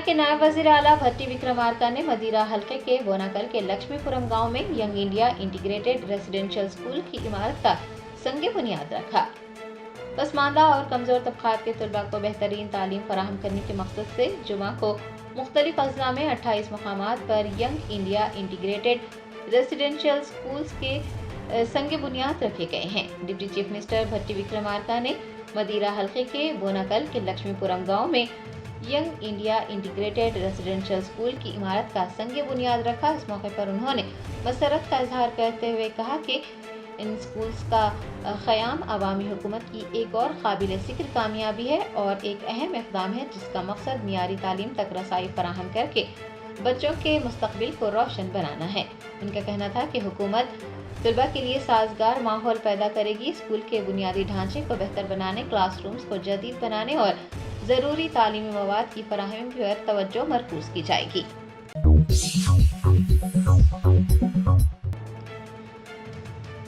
तेलंगाना के नायब वजीर आला भट्टी विक्रमार्का ने मदीरा हल्के के बोनाकल के लक्ष्मीपुरम गांव में young India integrated residential school की इमारत का संग बुनियाद रखा। पसमानदा और कमजोर तबकात के तलबा को बेहतरीन तालीम फराहम करने के मकसद से जुमा को मुख्तलिफ अजला में 28 मकामात पर young India integrated residential schools के संग बुनियाद रखे गए हैं। डिप्टी चीफ मिनिस्टर भट्टी विक्रमार्का ने मदीरा हल्के के बोनाकल के लक्ष्मीपुरम गाँव में young India integrated residential school की इमारत का संग बुनियाद रखा। इस मौके पर उन्होंने मसरत का इजहार करते हुए कहा कि इन स्कूल्स का क़याम अवामी हुकूमत की एक और काबिल ज़िक्र कामयाबी है और एक अहम इक़दाम है जिसका मकसद मियारी तालीम तक रसाई फराहम करके बच्चों के मुस्तक़बिल को रोशन बनाना है। उनका कहना था कि हुकूमत तलबा के लिए साजगार माहौल पैदा करेगी, स्कूल के बुनियादी ढांचे को बेहतर बनाने, क्लासरूम्स को जदीद बनाने और ज़रूरी तालीमी मवाद की फराहमी पर तवज्जो मरकूज की जाएगी।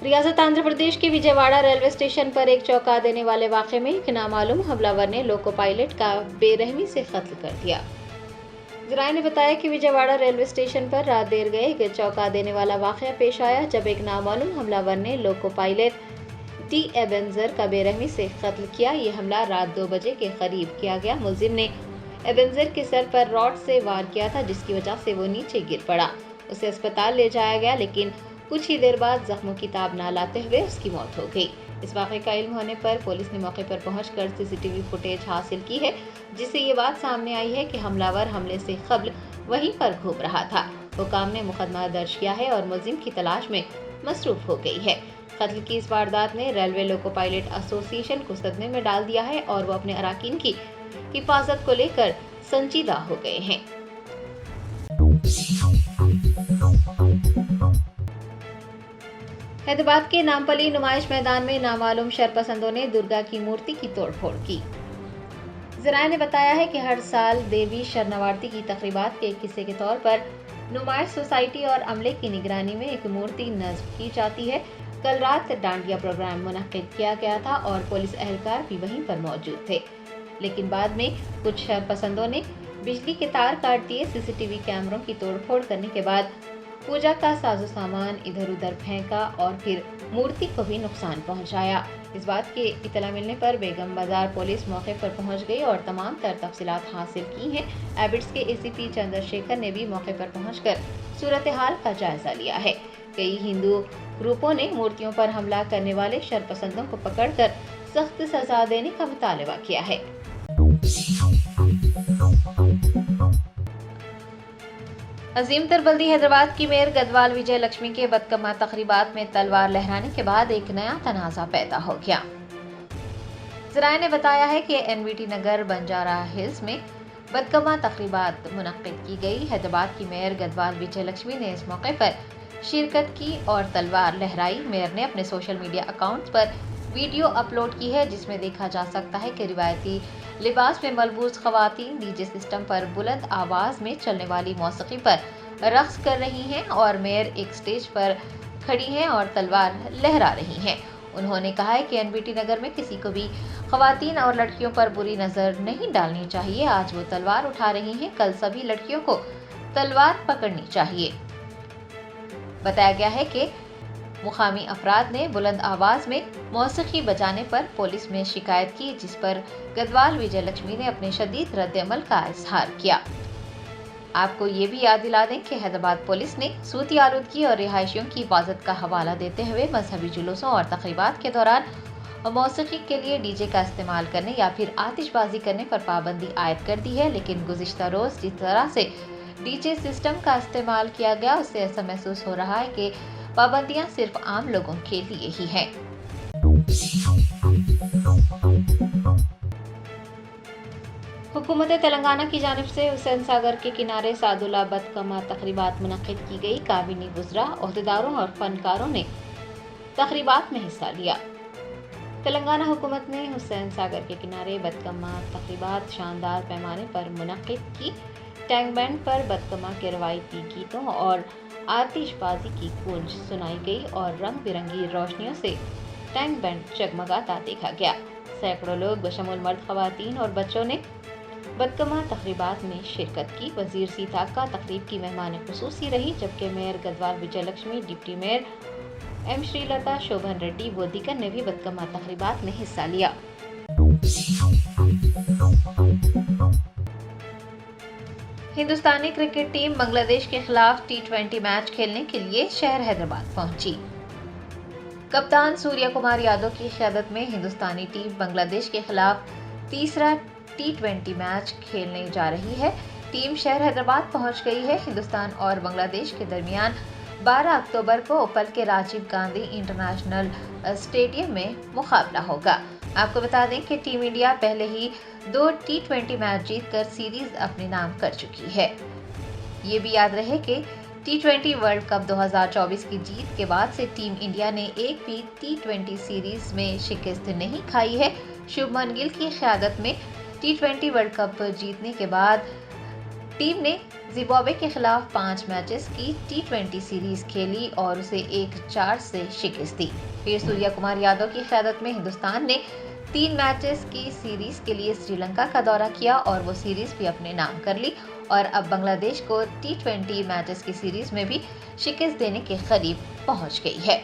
रियासत आंध्र प्रदेश के विजयवाड़ा रेलवे स्टेशन पर एक चौंका देने वाले वाक़े में एक नामालूम हमलावर ने लोको पायलट का बेरहमी से कत्ल कर दिया। ज़राए ने बताया कि विजयवाड़ा रेलवे स्टेशन पर रात देर गए एक चौंका देने वाला वाक़या पेश आया जब एक नामालूम हमलावर ने लोको पायलट टी एबेंजर का बेरहमी से कत्ल किया। ये हमला रात 2 बजे के करीब किया गया। मुलजिम ने एबेंजर के सर पर रॉड से वार किया था जिसकी वजह से वो नीचे गिर पड़ा। उसे अस्पताल ले जाया गया लेकिन कुछ ही देर बाद जख्मों की ताब न लाते हुए उसकी मौत हो गई। इस वाक़े का इल्म होने पर पुलिस ने मौके पर पहुंचकर सीसीटीवी फुटेज हासिल की है जिससे ये बात सामने आई है कि हमलावर हमले से कब्ल वहीं पर घूम रहा था। हुकाम ने मुकदमा दर्ज किया है और मुलजिम की तलाश में मसरूफ हो गई है। कत्ल की इस वारदात ने रेलवे लोको पायलट एसोसिएशन को सदमे में डाल दिया है और वो अपने अराकीन की हिफाजत को लेकर संजीदा हो गए हैं। हैदराबाद के नामपली नुमाइश मैदान में नामालूम शरपसंदों ने दुर्गा की मूर्ति की तोड़फोड़ की। ज़राए ने बताया है कि हर साल देवी शरणार्थी की तकरीबात के एक हिस्से के तौर पर नुमाइश सोसाइटी और अमले की निगरानी में एक मूर्ति नस्ब की जाती है। कल रात डांडिया प्रोग्राम मुनक्किद किया गया था और पुलिस एहलकार भी वहीं पर मौजूद थे, लेकिन बाद में कुछ शरपसंदों ने बिजली के तार काट दिए। सीसीटीवी कैमरों की तोड़फोड़ करने के बाद पूजा का साजो सामान इधर उधर फेंका और फिर मूर्ति को भी नुकसान पहुंचाया। इस बात की इतला मिलने पर बेगम बाजार पुलिस मौके पर पहुंच गई और तमाम तर तफसीलात हासिल की हैं। एबिट्स के एसीपी चंद्रशेखर ने भी मौके पर पहुंचकर सूरत हाल का जायजा लिया है। कई हिंदू ग्रुपों ने मूर्तियों पर हमला करने वाले शरपसंदों को पकड़कर सख्त सजा देने का मुतालबा किया है। अजीम तर बल्दी हैदराबाद की मेयर गदवाल विजय लक्ष्मी के बदकमा तकरीबात में तलवार लहराने के बाद एक नया तनाज़ा पैदा हो गया। ज़राए ने बताया है कि एनवीटी नगर बंजारा हिल्स में बदकमा तकरीबात मुनक्किद की गई। हैदराबाद की मेयर गदवाल विजय लक्ष्मी ने इस मौके पर शिरकत की और तलवार लहराई। मेयर ने अपने सोशल मीडिया अकाउंट्स पर वीडियो अपलोड की है जिसमें देखा जा सकता है कि रिवायती लिबास में मलबूस खवातीन डीजे सिस्टम पर बुलंद आवाज में चलने वाली मौसीकी पर रक्स कर रही हैं और मेयर एक स्टेज पर खड़ी हैं और तलवार लहरा रही हैं। उन्होंने कहा है कि एनवीटी नगर में किसी को भी खवातीन और लड़कियों पर बुरी नज़र नहीं डालनी चाहिए। आज वो तलवार उठा रही हैं, कल सभी लड़कियों को तलवार पकड़नी चाहिए। बताया गया है कि मुकामी अफराद ने बुलंद आवाज में मौसीकी बजाने पर पुलिस में शिकायत की जिस पर गदवाल विजय लक्ष्मी ने अपने शदीद रद्द-ए-अमल का इजहार किया। आपको ये भी याद दिला दें कि हैदराबाद पुलिस ने सूती आलूदगी और रिहायशियों की हिफाजत का हवाला देते हुए मजहबी जुलूसों और तकरीबात के दौरान मौसीकी के लिए डीजे का इस्तेमाल करने या फिर आतिशबाजी करने पर पाबंदी आयद कर दी है। लेकिन गुज़िश्ता रोज जिस तरह से डीजे सिस्टम का इस्तेमाल किया गया उससे ऐसा महसूस हो रहा है कि पाबंदियां सिर्फ आम लोगों के लिए ही हैं। हुकूमत तेलंगाना की जानिब से हुसैन सागर के किनारे सादुल्ला बदकमा तकरीबात मुनक्किद की गई। काबीनी वुज़रा, ओहदेदारों और फनकारों ने तकरीबात में हिस्सा लिया। तेलंगाना हुकूमत ने हुसैन सागर के किनारे बदकमा तकरीबात शानदार पैमाने पर मुनक्किद की। टैंक बैंड पर बदकमा के रवायती गीतों और आतिशबाजी की गूंज सुनाई गई और रंग बिरंगी रोशनियों से टैंक बैंड जगमगाता देखा गया। सैकड़ों लोग बशमूल मर्द, खवातीन और बच्चों ने بدکما تقریبات میں شرکت کی۔ وزیر سیتاکا تقریب کی مہمان خصوصی رہی، جبکہ میئر گدوال وجے لکشمی، ڈپٹی میئر ایم شری لتا، شوبھن ریڈی و دیگر نے بھی بدکما تقریبات میں حصہ لیا۔ ہندوستانی کرکٹ ٹیم بنگلہ دیش کے خلاف T20 میچ کھیلنے کے لیے شہر حیدرآباد پہنچی۔ کپتان سوریہ کمار یادو کی قیادت میں ہندوستانی ٹیم بنگلہ دیش کے خلاف تیسرا T20 میچ کھیلنے جا رہی ہے۔ ٹیم شہر حیدرآباد پہنچ گئی ہے۔ ہندوستان اور بنگلہ دیش کے درمیان 12 اکتوبر کو اوپل کے راجیو گاندھی انٹرنیشنل اسٹیڈیم میں مقابلہ ہوگا۔ آپ کو بتا دیں کہ ٹیم انڈیا پہلے ہی 2 T20 میچ جیت کر سیریز اپنے نام کر چکی ہے۔ یہ بھی یاد رہے کہ T20 ورلڈ کپ 2024 کی جیت کے بعد سے ٹیم انڈیا نے ایک بھی T20 سیریز میں شکست نہیں کھائی ہے۔ شبھمن گل کی قیادت میں T20 ورلڈ کپ جیتنے کے بعد ٹیم نے زمبابوے کے خلاف 5 میچز کی T20 سیریز کھیلی اور اسے 1-4 سے شکست دی۔ پھر سوریہ کمار یادو کی قیادت میں ہندوستان نے 3 میچز کی سیریز کے لیے سری لنکا کا دورہ کیا اور وہ سیریز بھی اپنے نام کر لی اور اب بنگلہ دیش کو T20 میچز کی سیریز میں بھی شکست دینے کے قریب پہنچ گئی ہے۔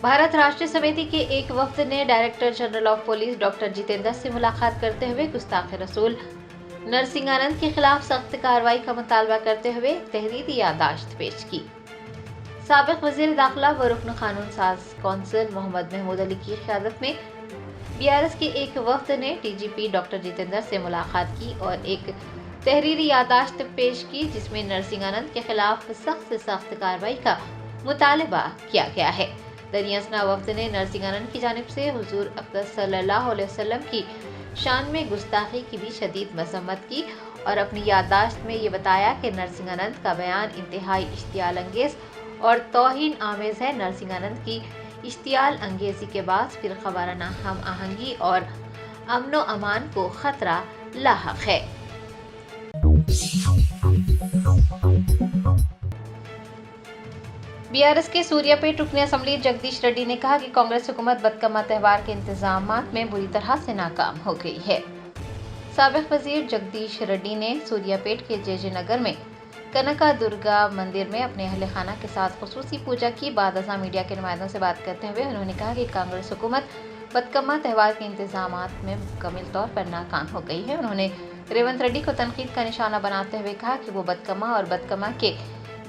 بھارت راشٹریہ سمیتی کے ایک وفد نے director general of police doctor Jitendra سے ملاقات کرتے ہوئے گستاخ رسول نرسنگانند کے خلاف سخت کارروائی کا مطالبہ کرتے ہوئے تحریری یادداشت پیش کی۔ سابق وزیر داخلہ و رکن قانون ساز کونسل محمد محمود علی کی قیادت میں BRS کے ایک وفد نے DGP ڈاکٹر جتیندر سے ملاقات کی اور ایک تحریری یادداشت پیش کی جس میں نرسنگانند کے خلاف سخت سے سخت کارروائی کا مطالبہ کیا گیا ہے۔ دریاسنا وفد نے نرسنگانند کی جانب سے حضور اقدس صلی اللہ علیہ وسلم کی شان میں گستاخی کی بھی شدید مذمت کی اور اپنی یادداشت میں یہ بتایا کہ نرسنگانند کا بیان انتہائی اشتعال انگیز اور توہین آمیز ہے۔ نرسنگانند کی اشتعال انگیزی کے باعث فرقہ وارانہ ہم آہنگی اور امن و امان کو خطرہ لاحق ہے۔ BRS کے سوریہ پیٹ رکن اسمبلی جگدیش ریڈی نے کہا کہ کانگریس حکومت بدکما تہوار کے انتظامات میں بری طرح سے ناکام ہو گئی ہے۔ سابق وزیر جگدیش ریڈی نے سوریہ پیٹ کے JJ نگر میں کنکا درگا مندر میں اپنے اہل خانہ کے ساتھ خصوصی پوجا کی۔ بعد ازاں میڈیا کے نمائندوں سے بات کرتے ہوئے انہوں نے کہا کہ کانگریس حکومت بدکما تہوار کے انتظامات میں مکمل طور پر ناکام ہو گئی ہے۔ انہوں نے ریونت ریڈی کو تنقید کا نشانہ بناتے ہوئے کہا کہ وہ بدکما اور بدکما کے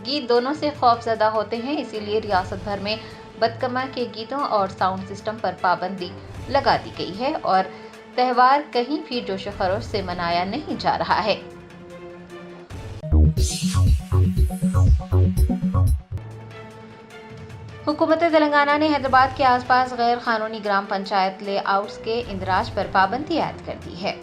گیت دونوں سے خوف زدہ ہوتے ہیں، اسی لیے ریاست بھر میں بدکما کے گیتوں اور ساؤنڈ سسٹم پر پابندی لگا دی گئی ہے اور تہوار کہیں بھی جوش و خروش سے منایا نہیں جا رہا ہے۔ حکومت تلنگانہ نے حیدرآباد کے آس پاس غیر قانونی گرام پنچایت لے آؤٹس کے اندراج پر پابندی عائد کر دی ہے۔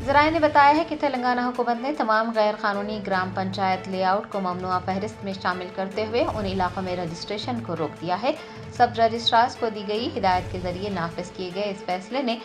ذرائع نے بتایا ہے کہ تلنگانہ حکومت نے تمام غیر قانونی گرام پنچایت لے آؤٹ کو ممنوعہ فہرست میں شامل کرتے ہوئے ان علاقوں میں رجسٹریشن کو روک دیا ہے۔ سب رجسٹرارز کو دی گئی ہدایت کے ذریعے نافذ کیے گئے اس فیصلے نے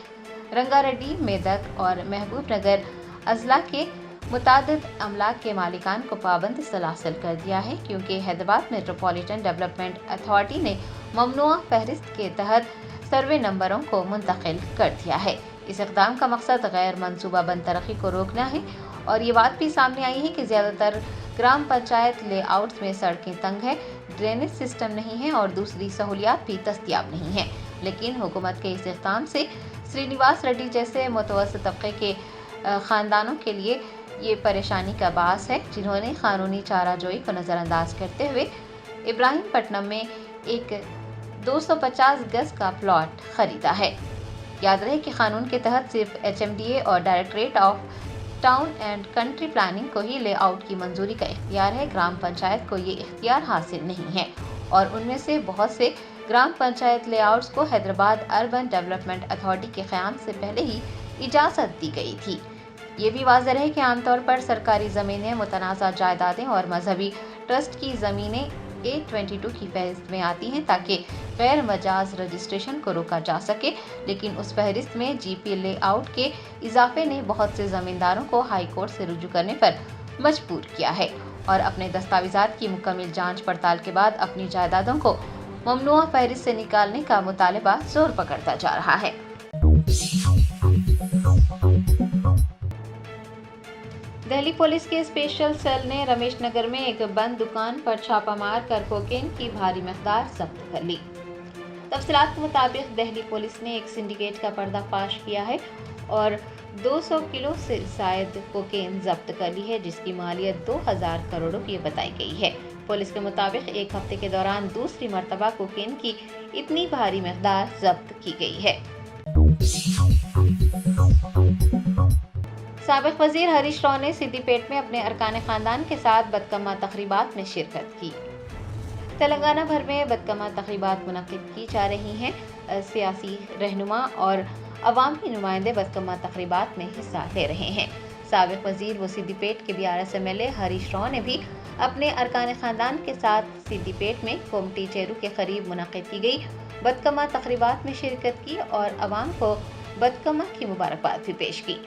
رنگا ریڈی، میدک اور محبوب نگر اضلاع کے متعدد املاک کے مالکان کو پابند سلاسل کر دیا ہے، کیونکہ حیدرآباد میٹروپولیٹن ڈیولپمنٹ اتھارٹی نے ممنوعہ فہرست کے تحت سروے نمبروں کو منتقل کر دیا ہے۔ اس اقدام کا مقصد غیر منصوبہ بند ترقی کو روکنا ہے اور یہ بات بھی سامنے آئی ہے کہ زیادہ تر گرام پنچایت لے آؤٹس میں سڑکیں تنگ ہیں، ڈرینیج سسٹم نہیں ہے اور دوسری سہولیات بھی دستیاب نہیں ہیں، لیکن حکومت کے اس اقدام سے سرینیواس ریڈی جیسے متوسط طبقے کے خاندانوں کے لیے یہ پریشانی کا باعث ہے، جنہوں نے قانونی چارہ جوئی کو نظر انداز کرتے ہوئے ابراہیم پٹنم میں ایک 250 گز کا پلاٹ خریدا ہے۔ یاد رہے کہ قانون کے تحت صرف HMDA اور directorate of town and country planning کو ہی لے آؤٹ کی منظوری کا اختیار ہے، گرام پنچایت کو یہ اختیار حاصل نہیں ہے اور ان میں سے بہت سے گرام پنچایت لے آؤٹس کو حیدرآباد اربن ڈیولپمنٹ اتھارٹی کے قیام سے پہلے ہی اجازت دی گئی تھی۔ یہ بھی واضح رہے کہ عام طور پر سرکاری زمینیں، متنازع جائیدادیں اور مذہبی ٹرسٹ کی زمینیں A22 کی فہرست میں آتی ہیں تاکہ غیر مجاز رجسٹریشن کو روکا جا سکے، لیکن اس فہرست میں GP لے آؤٹ کے اضافے نے بہت سے زمینداروں کو ہائی کورٹ سے رجوع کرنے پر مجبور کیا ہے اور اپنے دستاویزات کی مکمل جانچ پڑتال کے بعد اپنی جائیدادوں کو ममनुआ फहरिस्त से निकालने का मुतालबा जोर पकड़ता जा रहा है। दिल्ली पुलिस के स्पेशल सेल ने रमेश नगर में एक बंद दुकान पर छापा मार कर कोकेन की भारी मकदार जब्त कर ली। तफसीलात के मुताबिक दिल्ली पुलिस ने एक सिंडिकेट का पर्दाफाश किया है और 200 किलो से शायद कोकेन जब्त कर ली है, जिसकी मालियत 2000 करोड़ की बताई गई है। पुलिस के मुताबिक एक हफ्ते के दौरान दूसरी मर्तबा कोकेन की इतनी भारी मकदार जब्त की गई है। साबिक वजीर हरीश राव ने सिद्दीपेट में अपने अरकान खानदान के साथ बदकमा तकरीबात में शिरकत की। तेलंगाना भर में बदकमा तकरीबात मुनक्किद की जा रही हैं। सियासी रहनुमा और अवामी नुमाइंदे बदकमा तकरीबात में हिस्सा ले रहे हैं। साबिक वजीर व सिद्दीपेट के BRS MLA हरीश राव ने भी अपने अरकान खानदान के साथ सिद्दीपेट में कोमटी चेरू के करीब मुनक्किद की गई बदकमा तकरीबात में शिरकत की और अवाम को बदकमा की मुबारकबाद भी पेश की।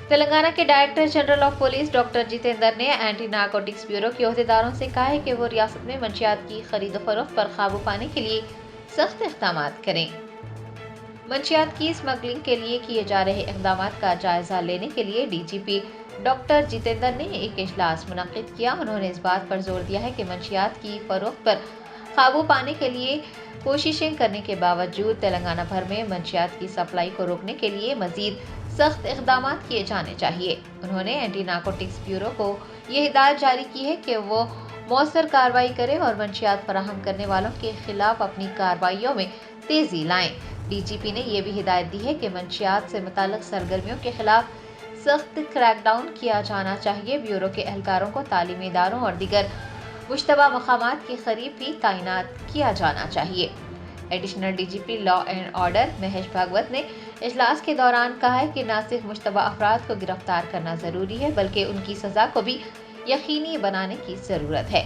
तेलंगाना के director general of police doctor Jitendra ने एंटी नारकोटिक्स ब्यूरो के अहदेदारों से कहा है कि वो रियासत में मंशियात की खरीद फरोख्त पर काबू पाने के लिए सख्त इक़दाम करें। मंशियात की स्मगलिंग के लिए किए जा रहे इक़दाम का जायजा लेने के लिए DGP डॉक्टर जितेंद्र ने एक इजलास मुनक्किद किया। उन्होंने इस बात पर जोर दिया है कि मंशियात की फरोख्त पर काबू पाने के लिए कोशिशें करने के बावजूद तेलंगाना भर में मंशियात की सप्लाई को रोकने के लिए मजीद सख्त इक़दाम किए जाने चाहिए। उन्होंने एंटी नारकोटिक्स ब्यूरो को ये हिदायत जारी की है कि वो मौसर कार्रवाई करे और मंशियात फराहम करने वालों के खिलाफ अपनी कार्रवाइयों में तेजी लाएं। DGP ने यह भी हिदायत दी है कि मंशियात से मुताल्लिक़ सरगर्मियों के खिलाफ सख्त क्रैकडाउन किया जाना चाहिए। ब्यूरो के एहलकारों को तालीमी इदारों और दीगर मुश्तबा मकामात के करीब भी तैनात किया जाना चाहिए। Additional DGP law and order Mahesh Bhagwat ने इजलास के दौरान कहा है कि न सिर्फ मुश्तबा अफराद को गिरफ्तार करना ज़रूरी है बल्कि उनकी सज़ा को भी यकीनी बनाने की ज़रूरत है।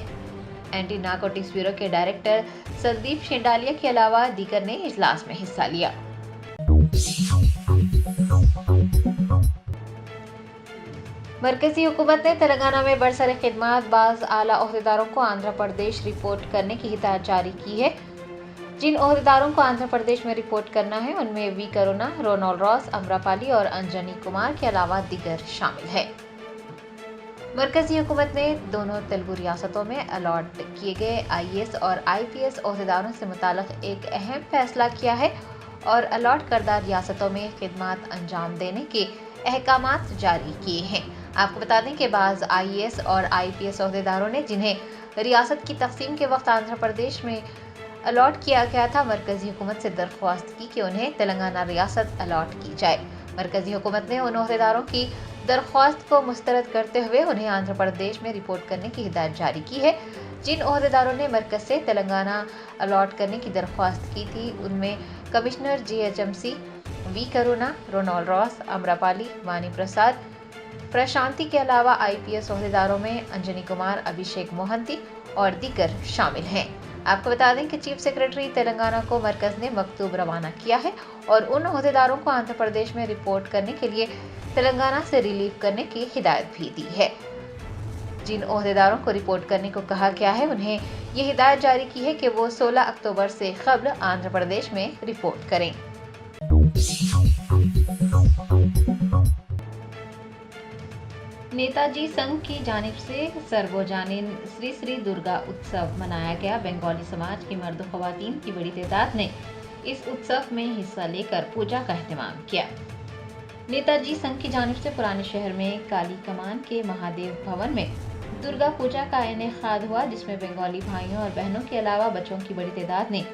एंटी नारकोटिक्स ब्यूरो के डायरेक्टर संदीप शेंडालिया के अलावा दीगर ने इजलास में हिस्सा लिया। मरकजी हुकूमत ने तेलंगाना में बरसर खिदमत बाज़ आला ओहदेदारों को आंध्र प्रदेश रिपोर्ट करने की हिदायत जारी की है। जिन ओहदेदारों को आंध्र प्रदेश में रिपोर्ट करना है उनमें V Karuna, Ronald Ross, Amrapali और अंजनी कुमार के अलावा दीगर शामिल है। मरकजी हुकूमत ने दोनों तेलुगु रियासतों में अलॉट किए गए IAS और IPS ओहदेदारों से मुताल्लिक़ एक अहम फैसला किया है और अलॉट करदा रियासतों में खिदमत अंजाम देने के अहकामात जारी किए हैं। आपको बता दें कि बाज़ IAS और IPS ओहदेदारों ने जिन्हें रियासत की तकसीम के वक्त आंध्र प्रदेश में अलॉट किया गया था, मरकजी हुकूमत से दरख्वास्त की कि उन्हें तेलंगाना रियासत अलॉट की जाए। मरकजी हुकूमत ने उन ओहदेदारों की दरख्वास्त को मुस्तरद करते हुए उन्हें आंध्र प्रदेश में रिपोर्ट करने की हिदायत जारी की है। जिन ओहदेदारों ने मरकज से तेलंगाना अलॉट करने की दरख्वास्त की थी उनमें commissioner GHMC V Karuna, Ronald Ross, Amrapali, Vani Prasad, Prashanti के अलावा IPS ओहदेदारों में अंजनी कुमार, अभिषेक मोहंती और दीगर शामिल हैं। आपको बता दें कि चीफ सेक्रेटरी तेलंगाना को मरकज ने मकतूब रवाना किया है और उन ओहदेदारों को आंध्र प्रदेश में रिपोर्ट करने के लिए तेलंगाना से रिलीव करने की हिदायत भी दी है। जिन ओहदेदारों को रिपोर्ट करने को कहा गया है उन्हें ये हिदायत जारी की है कि वो 16 अक्टूबर से कबल आंध्र प्रदेश में रिपोर्ट करें। नेताजी संघ की जानिब से सर्वजनीन श्री श्री दुर्गा उत्सव मनाया गया। बंगाली समाज की मर्द व ख़वातीन की बड़ी तादाद ने इस उत्सव में हिस्सा लेकर पूजा का एहतमाम किया। नेताजी संघ की जानिब से पुराने शहर में काली कमान के महादेव भवन में दुर्गा पूजा का इनेकाद हुआ, जिसमें बंगाली भाइयों और बहनों के अलावा बच्चों की बड़ी तादाद ने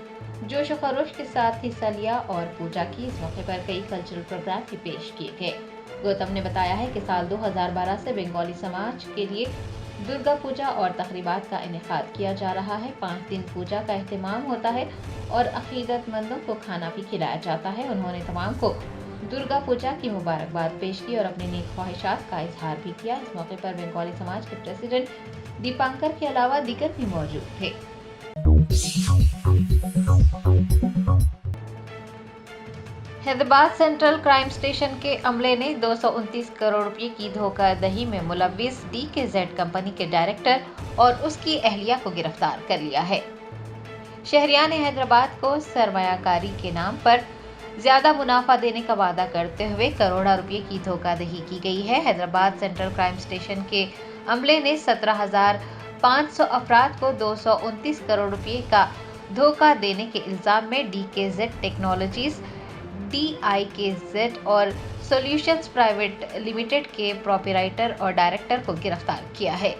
जोश व खरोश के साथ हिस्सा लिया और पूजा की। इस मौके पर कई कल्चरल प्रोग्राम भी पेश किए गए। गौतम ने बताया है कि साल 2012 से बंगाली समाज के लिए दुर्गा पूजा और तकरीबात का इनेकाद किया जा रहा है। 5 दिन पूजा का एहतमाम होता है और अकीदतमंदों को खाना भी खिलाया जाता है। उन्होंने तमाम को दुर्गा पूजा की मुबारकबाद पेश की और अपनी नेक ख्वाहिशात का इजहार भी किया। इस मौके पर बंगाली समाज के प्रेसिडेंट दीपांकर के अलावा दीगर भी मौजूद थे। हैदराबाद सेंट्रल क्राइम स्टेशन के अमले ने 229 करोड़ रुपए की धोखाधड़ी में मुलव्विस DKZ कंपनी के डायरेक्टर और उसकी अहलिया को गिरफ्तार कर लिया है। शहरियार हैदराबाद को सरमायाकारी के नाम पर ज्यादा मुनाफा देने का वादा करते हुए करोड़ों रुपए की धोखाधड़ी की गई है। हैदराबाद सेंट्रल क्राइम स्टेशन के अमले ने 17,500 अफराद को 229 करोड़ रुपए का धोखा देने के इल्जाम में DKZ टेक्नोलॉजीज, DIKZ और सॉल्यूशंस प्राइवेट लिमिटेड के प्रोपराइटर और डायरेक्टर को गिरफ्तार किया है।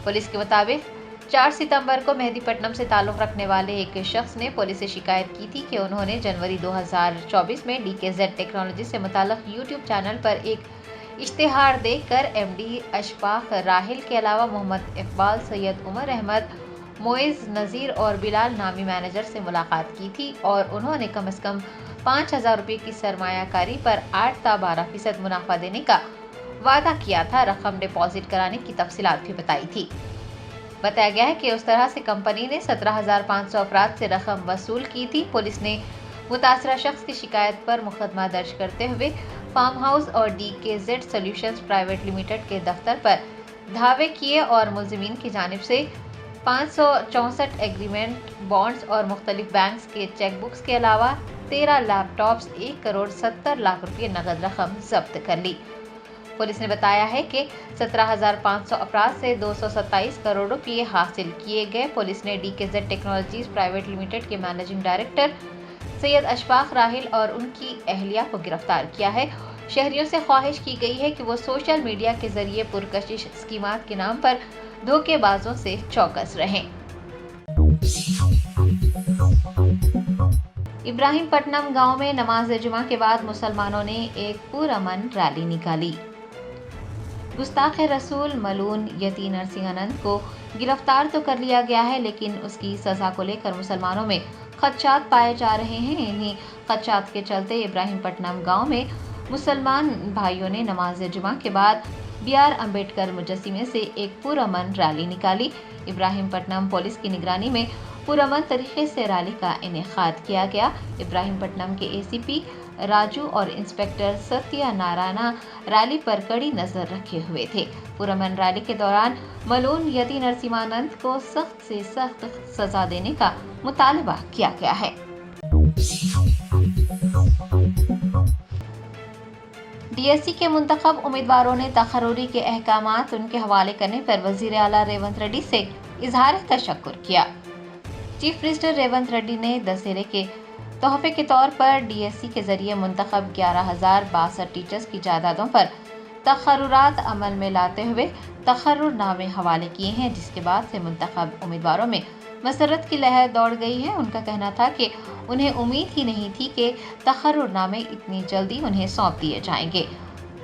पुलिस के मुताबिक 4 सितंबर को मेहदीपट्टनम से ताल्लुक रखने वाले एक शख्स ने पुलिस से शिकायत की थी कि उन्होंने जनवरी 2024 में DKZ टेक्नोलॉजी से मुताल्लिक YouTube चैनल पर एक इश्तिहार देकर MD अशफाक राहिल के अलावा मोहम्मद इकबाल, सैयद उमर अहमद, मोइज नज़ीर और बिलाल नामी मैनेजर से मुलाकात की थी और उन्होंने कम से कम 5,000 रुपये की सरमायाकारी पर 8 से 12% मुनाफा देने का वादा किया था। रकम डिपॉजिट कराने की तफसीलात भी बताई थी। बताया गया है कि उस तरह से कंपनी ने 17,500 अफराद से रकम वसूल की थी। पुलिस ने मुतासरा शख्स की शिकायत पर मुकदमा दर्ज करते हुए फार्म हाउस और DKZ सॉल्यूशंस प्राइवेट लिमिटेड के दफ्तर पर धावे किए और मुलजिमीन की जानिब से 564 एग्रीमेंट, बॉन्ड्स और मुख्तलिफ बैंक्स के चेकबुक्स के अलावा 13 लैपटॉप्स, 1 करोड़ 70 लाख रुपये नगद रकम जब्त कर ली। पुलिस ने बताया है कि 17,500 अफराद से 227 करोड़ रुपये हासिल किए गए। पुलिस ने DKZ टेक्नोलॉजीज प्राइवेट लिमिटेड के मैनेजिंग डायरेक्टर सैयद अशफाक राहिल और उनकी अहलिया को गिरफ्तार किया है। शहरियों से ख्वाहिश की गई है कि वो सोशल मीडिया के जरिए पुरकशिश स्कीमात के नाम पर धोखेबाजों से चौकस रहें। इब्राहिमपट्टनम गांव में नमाज जुमा के बाद मुसलमानों ने एक पुरअमन रैली निकाली। गुस्ताख रसूल मलून यती नरसिंहानंद को गिरफ्तार तो कर लिया गया है, लेकिन उसकी सजा को लेकर मुसलमानों में खदशात पाए जा रहे हैं। इन्हीं खदशात के चलते इब्राहिमपट्टनम गांव में मुसलमान भाइयों ने नमाज जुमा के बाद BR अम्बेडकर मुजस्सिमे से एक पुरअमन रैली निकाली। इब्राहिमपट्टनम पुलिस की निगरानी में पुरअमन तरीके से रैली का इनेकाद किया गया। इब्राहिमपट्टनम के ACP राजू और इंस्पेक्टर सत्या नारायणा रैली पर कड़ी नजर रखे हुए थे। पुरअमन रैली के दौरान मलून यती नरसिंहानंद को सख्त से सख्त सजा देने का मुतालबा किया गया है। DSC के मुंतखब उम्मीदवारों ने तकर्रुरी के अहकामात उनके हवाले करने पर वजीर आला रेवंत रेड्डी से इजहार तशक्कुर किया। चीफ मिनिस्टर रेवंत रेड्डी ने दशहरे के तोहफे के तौर पर DSC के जरिए मुंतखब 11,062 टीचर्स की जायदादों पर तकर्रुरात अमल में लाते हुए तकर्रुरनामे हवाले किए हैं, जिसके बाद से मुंतखब उम्मीदवारों में मसरत की लहर दौड़ गई है। उनका कहना था कि उन्हें उम्मीद ही नहीं थी कि तकर्रुरनामे इतनी जल्दी उन्हें सौंप दिए जाएंगे।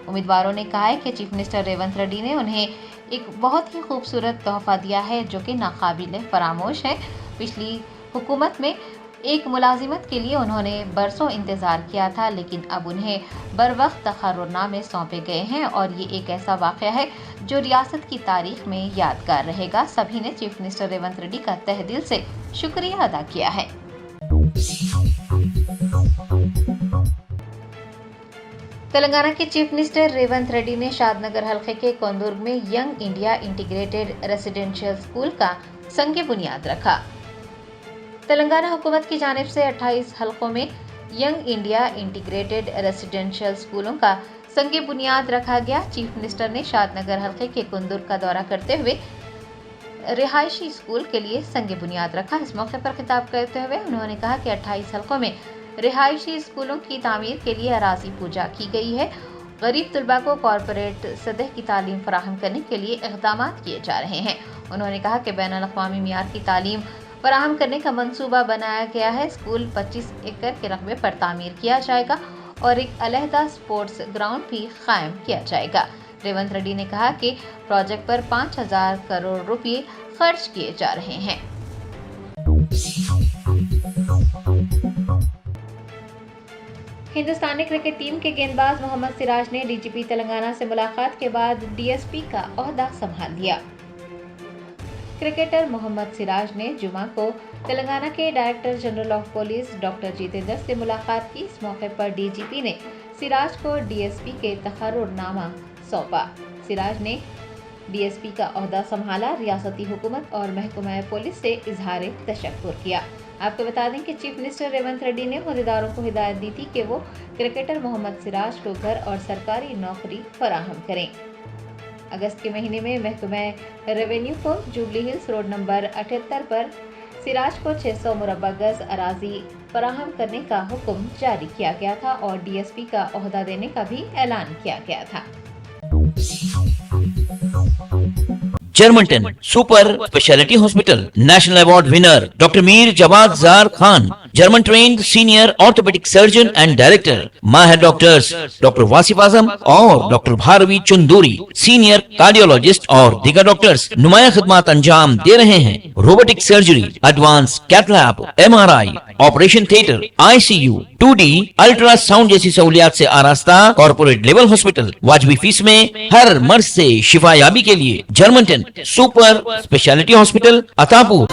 उम्मीदवारों ने कहा है कि चीफ मिनिस्टर रेवंत रेड्डी ने उन्हें एक बहुत ही खूबसूरत तोहफा दिया है जो कि नाकाबिल फरामोश है। पिछली हुकूमत में एक मुलाजिमत के लिए उन्होंने बरसों इंतजार किया था, लेकिन अब उन्हें बरवक्त तकर्रुरनामे सौंपे गए हैं और ये एक ऐसा वाक़या है जो रियासत की तारीख में यादगार रहेगा। सभी ने चीफ मिनिस्टर रेवंत रेड्डी का तहे दिल से शुक्रिया अदा किया है। तेलंगाना के चीफ मिनिस्टर रेवंत रेड्डी ने शादनगर हल्के के कोंदुर्ग में young India integrated residential school का संग बुनियाद रखा। तेलंगाना हुकूमत की जानिब से 28 हल्कों में यंग इंडिया इंटीग्रेटेड रेसिडेंशियल स्कूलों का संग बुनियाद रखा गया। चीफ मिनिस्टर ने शादनगर हल्के के कोंदुर्ग का दौरा करते हुए रिहायशी स्कूल के लिए संग बुनियाद रखा। इस मौके पर खिताब करते हुए उन्होंने कहा कि 28 हल्कों में रिहायशी स्कूलों की तामीर के लिए अराजी पूजा की गई है। गरीब तलबा को कॉरपोरेट सतह की तालीम फराहम करने के लिए इक़दाम किए जा रहे हैं। उन्होंने कहा कि बैनुल-अक़वामी मियार की तालीम फराहम करने का मंसूबा बनाया गया है। स्कूल 25 एकड़ के रकबे पर तामीर किया जाएगा और एक अलहदा स्पोर्ट्स ग्राउंड भी कायम किया जाएगा। रेवंत रेड्डी ने कहा कि प्रोजेक्ट पर 5,000 करोड़ रुपए खर्च किए जा रहे हैं। हिंदुस्तानी क्रिकेट टीम के गेंदबाज मोहम्मद सिराज ने DGP तेलंगाना से मुलाकात के बाद DSP का ओहदा संभाल लिया। क्रिकेटर मोहम्मद सिराज ने जुमा को تلنگانہ کے director general of police doctor Jitendra سے ملاقات کی۔ اس موقع پر ڈی جی پی نے سراج کو ڈی ایس پی کے تقرر نامہ سونپا۔ سراج نے ڈی ایس پی کا عہدہ سنبھالا، ریاستی حکومت اور محکمہ پولیس سے اظہار تشکر کیا۔ آپ کو بتا دیں کہ چیف منسٹر ریونت ریڈی نے عہدیداروں کو ہدایت دی تھی کہ وہ کرکٹر محمد سراج کو گھر اور سرکاری نوکری فراہم کریں۔ اگست کے مہینے میں محکمہ ریونیو کو جوبلی ہلز روڈ نمبر 78 پر سراج کو 600 مربع گز اراضی فراہم کرنے کا حکم جاری کیا گیا تھا اور ڈی ایس پی کا عہدہ دینے کا بھی اعلان کیا گیا تھا۔ جرمنٹن super speciality hospital national award winner doctor Mir Jawad Zar Khan, German trained senior orthopaedic surgeon and director, ماہر ڈاکٹرز ڈاکٹر واصف اعظم اور doctor Bharavi Chanduri, senior cardiologist اور دیگر ڈاکٹرز نمایاں خدمات انجام دے رہے ہیں۔ Robotic surgery, advance cath lab, M R I, operation theatre, I C U, 2D ultrasound جیسی سہولیات سے آراستہ کارپوریٹ لیول ہاسپٹل، واجبی فیس میں ہر مرض سے شفا یابی کے لیے جرمنٹن سپر اسپیشلٹی ہاسپٹل عطا پور۔